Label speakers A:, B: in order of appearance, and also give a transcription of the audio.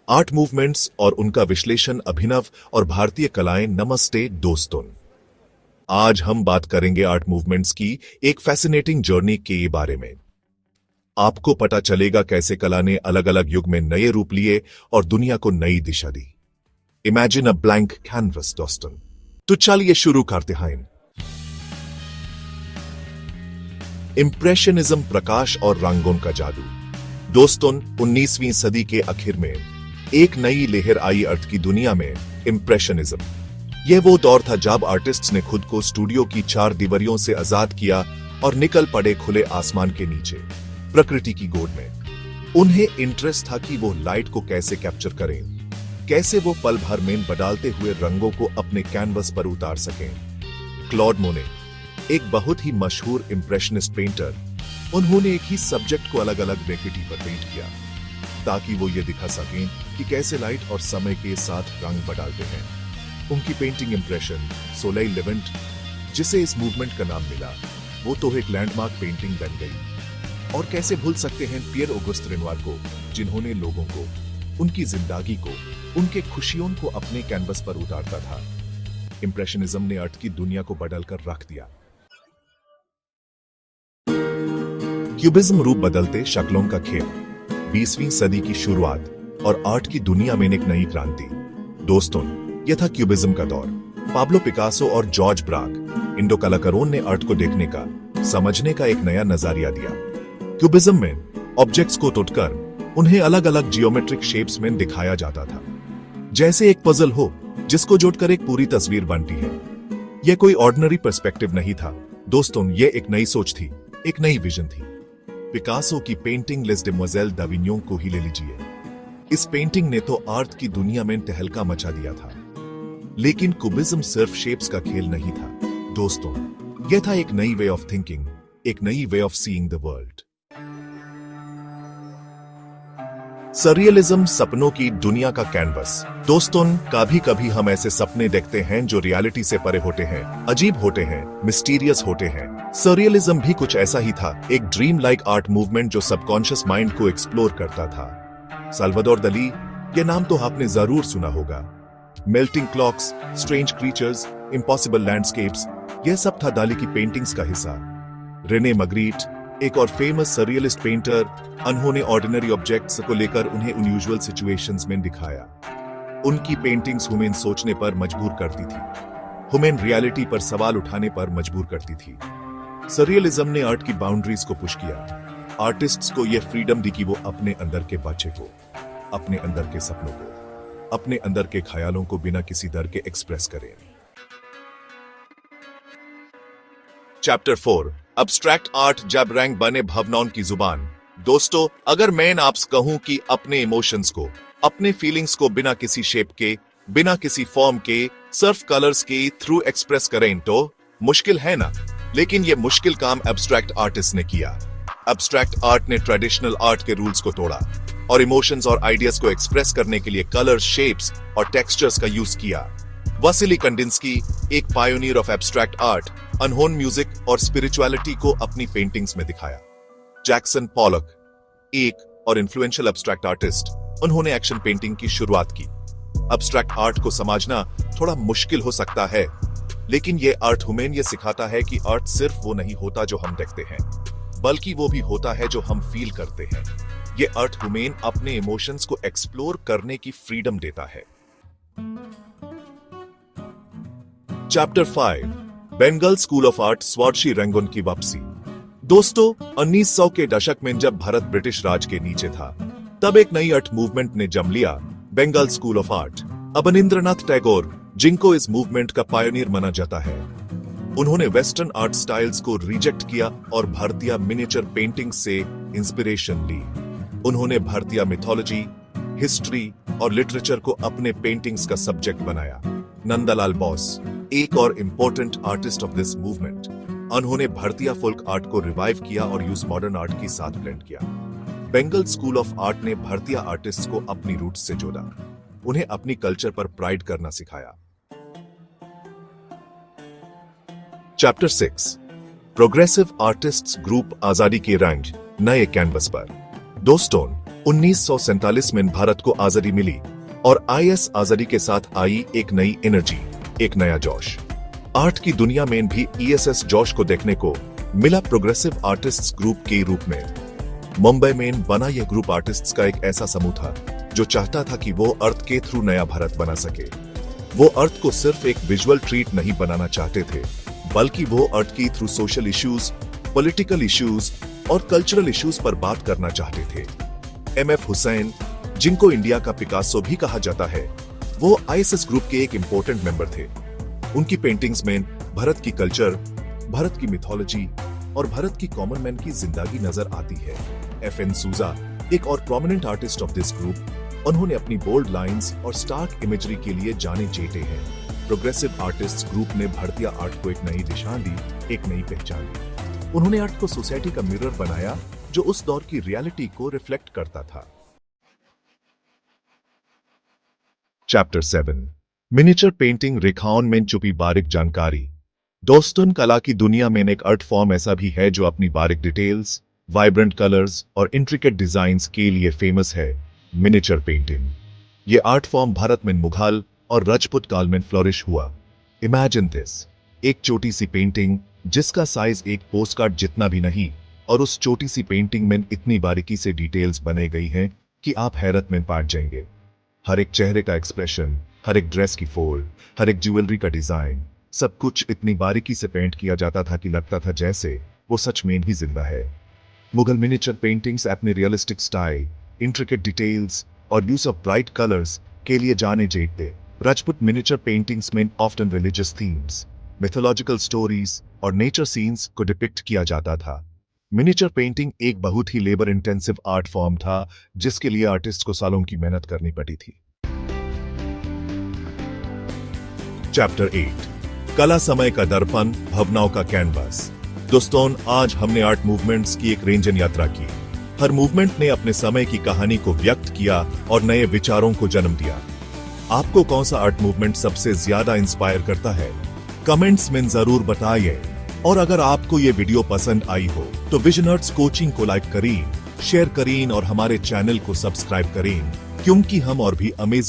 A: Art movements और उनका विश्लेषण अभिनव और भारतीय कलाएं। नमस्ते दोस्तों, आज हम बात करेंगे आर्ट मूवमेंट्स की एक फैसिनेटिंग जर्नी के बारे में। आपको पता चलेगा कैसे कला ने अलग अलग युग में नए रूप लिए और दुनिया को नई दिशा दी। इमेजिन अ ब्लैंक कैनवस दोस्तों। तो चलिए शुरू करते हैं। इंप्रेशनिज्म, प्रकाश और रंगों का जादू। दोस्तों, 19वीं सदी के आखिर में एक नई लहर आई अर्थ की दुनिया में, इंप्रेशनिज्म। यह वो दौर था जब आर्टिस्ट्स ने खुद को स्टूडियो की चार दीवारियों से आजाद किया और निकल पड़े खुले आसमान के नीचे, प्रकृति की गोद में। उन्हें इंटरेस्ट था कि वो लाइट को कैसे कैप्चर करें, कैसे वो पल भर में बदलते हुए रंगों को अपने कैनवस पर उतार सकें। क्लॉड मोने, एक बहुत ही मशहूर इंप्रेशनिस्ट पेंटर, उन्होंने एक ही सब्जेक्ट को अलग अलग वेकेटी पर पेंट किया ताकि वो ये दिखा सकें कि कैसे लाइट और समय के साथ रंग बदलते हैं। उनकी पेंटिंग इंप्रेशन सोलेil लेवेंट, जिसे इस मूवमेंट का नाम मिला, वो तो एक लैंडमार्क पेंटिंग बन गई। और कैसे भूल सकते हैं पियर ऑगस्ट रेनोयर को, जिन्होंने लोगों को, उनकी जिंदगी को, उनके खुशियों को अपने कैनवस पर उतारता था। इंप्रेशनिज्म ने आर्ट की दुनिया को बदलकर रख दिया। क्यूबिज्म, रूप बदलते शक्लों का खेल। 20वीं सदी की शुरुआत और आर्ट की दुनिया में एक नई क्रांति। दोस्तों, यह था क्यूबिज्म का दौर। पाब्लो पिकासो और जॉर्ज ब्राग, इंडो कलाकारों ने आर्ट को देखने का, समझने का एक नया नजरिया दिया। क्यूबिज्म में ऑब्जेक्ट्स को तोड़कर उन्हें अलग अलग जियोमेट्रिक शेप्स में दिखाया जाता था, जैसे एक पजल हो जिसको जोड़कर एक पूरी तस्वीर बनती है। यह कोई ऑर्डिनरी पर्सपेक्टिव नहीं था दोस्तों, यह एक नई सोच थी, एक नई विजन थी। पिकासो की पेंटिंग लेस डेमोजेल दाविन्यों को ही ले लीजिए। इस पेंटिंग ने तो आर्ट की दुनिया में तहलका मचा दिया था। लेकिन क्यूबिज्म सिर्फ शेप्स का खेल नहीं था दोस्तों, यह था एक नई वे ऑफ थिंकिंग, एक नई way of seeing the world. सररियलिज्म, सपनों की दुनिया का कैनवस। दोस्तों, कभी कभी हम ऐसे सपने देखते हैं जो रियलिटी से परे होते हैं, अजीब होते हैं, मिस्टीरियस होते हैं। सररियलिज्म भी कुछ ऐसा ही था, एक ड्रीम लाइक आर्ट मूवमेंट जो सबकॉन्शियस माइंड को एक्सप्लोर करता था। साल्वाडोर दली, ये नाम तो आपने जरूर सुना होगा। Melting clocks, strange creatures, impossible landscapes, यह सब था दाली की पेंटिंग्स का हिस्सा। रेने मैग्रिट, एक और फेमस सररियलिस्ट पेंटर, उन्होंने ऑर्डिनरी ऑब्जेक्ट्स को लेकर उन्हें अनयूजुअल सिचुएशंस में दिखाया। उनकी पेंटिंग्स हमें सोचने पर मजबूर करती थी, हमें रियलिटी पर सवाल उठाने पर मजबूर करती थी। सररियलिज्म ने आर्ट की बाउंड्रीज को पुश किया। आर्टिस्ट्स को यह फ्रीडम दी कि वो अपने अंदर के बच्चे को, अपने अंदर के सपनों को, अपने अंदर के ख्यालों को बिना किसी डर के एक्सप्रेस करें। चैप्टर 4, अब्स्ट्रैक्ट आर्ट, जब रंग बने भावनाओं की जुबान। दोस्तों, अगर मैं आपसे कहूं कि अपने इमोशंस को, अपने फीलिंग्स को बिना किसी शेप के, बिना किसी फॉर्म के, सिर्फ कलर्स के थ्रू एक्सप्रेस करें, तो मुश्किल है ना? लेकिन यह मुश्किल काम एब्स्ट्रैक्ट आर्टिस्ट ने किया। एब्स्ट्रैक्ट आर्ट ने ट्रेडिशनल आर्ट के रूल्स को तोड़ा और इमोशंस और आइडियाज को एक्सप्रेस करने के लिए कलर्स, शेप्स और टेक्सचर्स का यूज किया। वासिली कंडिंस्की, एक पायोनियर ऑफ एब्स्ट्रैक्ट आर्ट, अनहोन म्यूजिक और स्पिरिचुअलिटी को अपनी पेंटिंग्स में दिखाया। जैक्सन पॉलक, एक और इन्फ्लुएंशियल एब्स्ट्रैक्ट आर्टिस्ट, उन्होंने एक्शन पेंटिंग की शुरुआत की। एब्स्ट्रैक्ट आर्ट को समझना थोड़ा मुश्किल हो सकता है, लेकिन यह आर्ट हमें यह सिखाता है कि आर्ट सिर्फ वो नहीं होता जो हम देखते हैं, बल्कि वो भी होता है जो हम फील करते हैं। यह आर्ट हमें अपने इमोशंस को एक्सप्लोर करने की फ्रीडम देता है। Chapter 5, Bengal school of art, स्वार्थी रंगों की वापसी। दोस्तों, 1900 के दशक में जब भारत ब्रिटिश राज के नीचे था, तब एक नई आर्ट मूवमेंट ने जन्म लिया, Bengal school of art. Abanindranath Tagore, जिनको इस मूवमेंट का पायोनियर माना जाता है, उन्होंने वेस्टर्न आर्ट स्टाइल्स को रिजेक्ट किया और भारतीय मिनिएचर पेंटिंग से इंस्पिरेशन ली। उन्होंने भारतीय मिथोलॉजी, हिस्ट्री और लिटरेचर को अपने पेंटिंग्स का सब्जेक्ट बनाया। नंदलाल बोस, एक और important artist of this movement, उन्होंने भारतीय फोल्क आर्ट को रिवाइव किया और यूज मॉडर्न आर्ट के साथ ब्लेंड किया। बंगाल स्कूल ऑफ आर्ट ने भारतीय आर्टिस्ट को अपनी रूट्स से जोड़ा, उन्हें अपनी कल्चर पर प्राइड करना सिखाया। चैप्टर 6, प्रोग्रेसिव आर्टिस्ट्स ग्रुप, आजादी के रंग, नए कैनवस पर। दोस्तों, 1947 में भारत को आजादी मिली और आईएस आजादी के साथ आई एक नई एनर्जी, एक नया जोश। आर्ट की दुनिया में भी ईएसएस जोश को देखने को मिला प्रोग्रेसिव आर्टिस्ट्स ग्रुप के रूप में। मुंबई में बना यह ग्रुप आर्टिस्ट्स का एक ऐसा समूह था जो चाहता था कि वो अर्थ के थ्रू नया भारत बना सके। वो अर्थ को सिर्फ एक विजुअल ट्रीट नहीं बनाना चाहते थे, बल्कि वो अर्थ की through social issues, political issues और कल्चरल इश्यूज पर बात करना चाहते थे। एमएफ हुसैन, जिनको इंडिया का पिकासो भी कहा जाता है, वो आईएसएस ग्रुप के एक इंपॉर्टेंट मेंबर थे। उनकी पेंटिंग्स में भारत की कल्चर, भारत की मिथोलॉजी और भारत की कॉमन मैन की जिंदगी नजर आती है। एफएन सूजा, एक और prominent artist of this group, उन्होंने अपनी बोल्ड लाइंस और स्टार्क इमेजरी के लिए जाने जाते हैं। प्रोग्रेसिव आर्टिस्ट ग्रुप ने भारतीय आर्ट को एक नई दिशा दी, एक नई पहचान दी। उन्होंने आर्ट को सोसाइटी का मिरर बनाया जो उस दौर की रियलिटी को रिफ्लेक्ट करता था। चैप्टर 7, मिनिएचर पेंटिंग, रेखाओं में छुपी बारीक जानकारी। दोस्तों, कला की दुनिया में एक आर्ट फॉर्म ऐसा भी है जो अपनी बारीक डिटेल्स, वाइब्रेंट कलर्स और इंट्रिकेट डिजाइन्स के लिए फेमस है, मिनिएचर पेंटिंग। ये आर्ट फॉर्म भारत में मुगल और राजपूत काल में फ्लोरिश हुआ। इमेजिन दिस, एक छोटी सी पेंटिंग जिसका साइज एक पोस्टकार्ड जितना भी नहीं, और उस छोटी सी पेंटिंग में इतनी बारीकी से डिटेल्स बने गई हैं कि आप हैरत में पड़ जाएंगे। हर एक चेहरे का एक्सप्रेशन, हर एक ड्रेस की फोल्ड, हर एक ज्वेलरी का डिजाइन, सब कुछ इतनी बारीकी से पेंट किया जाता था कि लगता था जैसे वो सच में ही जिंदा है। मुगल मिनिएचर पेंटिंग्स अपने रियलिस्टिक स्टाइल, इंट्रिकेट डिटेल्स और यूज ऑफ ब्राइट कलर्स के लिए जाने जाते। राजपूत मिनिएचर पेंटिंग्स में often religious themes, mythological stories और नेचर सीन्स को डिपिक्ट किया जाता था। मिनिएचर पेंटिंग एक बहुत ही लेबर इंटेंसिव आर्ट फॉर्म था जिसके लिए आर्टिस्ट को सालों की मेहनत करनी पड़ी थी। चैप्टर 8, कला समय का दर्पण, भावनाओं का कैनवास। दोस्तों, आज हमने आर्ट मूवमेंट्स की एक रेंजन यात्रा की। हर मूवमेंट ने अपने समय की कहानी को व्यक्त किया और नए विचारों को जन्म दिया। आपको कौन सा आर्ट मूवमेंट सबसे ज्यादा इंस्पायर करता है? कमेंट्स में जरूर बताइए। और अगर आपको ये वीडियो पसंद आई हो तो विजनर्स कोचिंग को लाइक करें, शेयर करें और हमारे चैनल को सब्सक्राइब करें, क्योंकि हम और भी अमेजिंग